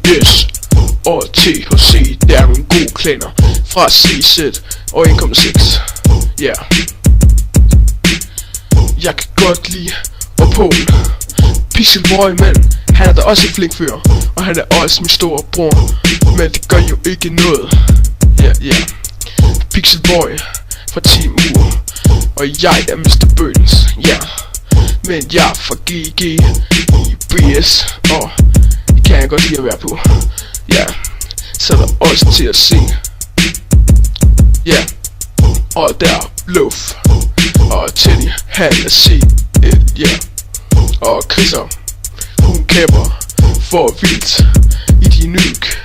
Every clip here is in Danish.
Yes, og THC, det er nogle gode klaner fra CZ og 1,6. Ja, jeg kan godt lide og Paul Pixelboy, mand, han er da også en flink fyr, og han er også min store bror, men det gør jo ikke noget. Ja, Pixelboy fra Team U, og jeg er Mr. Bøns, ja. Men jeg er fra GG i BS, og det kan jeg godt lide at være på. Ja, så er der også til at se. Ja, og der er Bluff, og Teddy, han er C1, ja. Og Chrisser, hun kæmper for vildt i de nyk.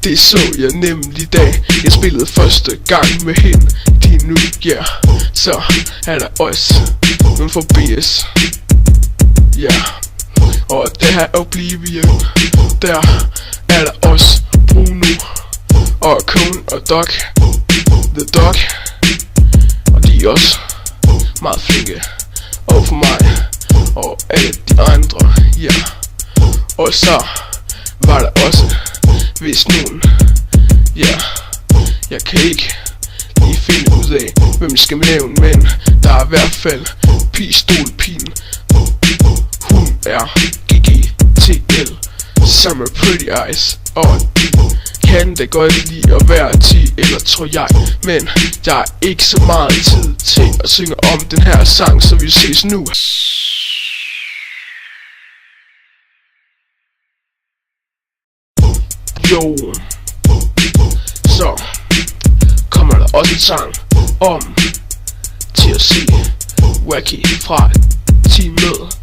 Det så jeg nemlig da jeg spillede første gang med hende i de nyk, ja. Så er der også nogen for BS. Ja, og det her Oblivion, der er der også Bruno og Cone og Doc, The Dog, og de er også meget flinke over for mig og alle de andre, ja. Og så var der også hvis nogen, ja, jeg kan ikke lige finde ud af hvem skal nævne, men der er i hvert fald Pistolpin. Hun er GGTL sammen med Pretty Eyes, og kan da godt lide at være 10 eller tror jeg, men der er ikke så meget tid til at synge om den her sang, så vi ses nu. Jo, så kommer der også en sang om THC Wacky fra teamet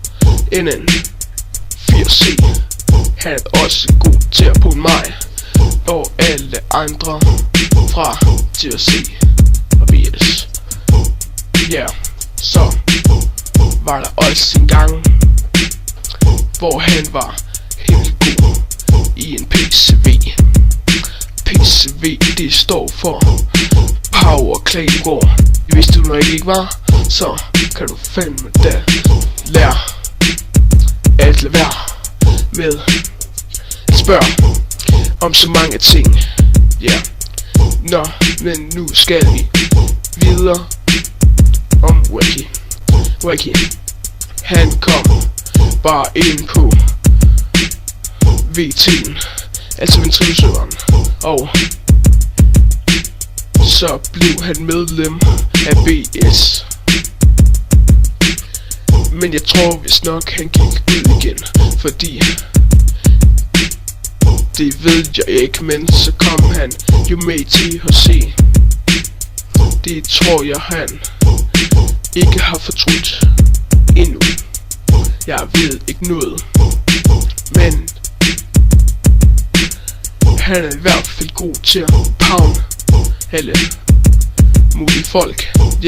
NN4C. Han er også god til at putte mig og alle andre fra THC og BS. Ja, så var der også en gang, hvor han var helt god i en PCV. PCV, det står for Power Clay War. Hvis du nok ikke var, så kan du fandme da lære at lade være med at spørge om så mange ting. Ja, nå, men nu skal vi videre om Wacky. Wacky, han kom bare ind på VT'en, altså ventrillesøveren, og så blev han medlem af BS. Men jeg tror vist nok han gik ud igen, fordi det ved jeg ikke, men så kom han jo med i THC. Det tror jeg han ikke har fortrudt endnu. Jeg ved ikke noget, men han er i hvert fald god til at pound alle mulige folk.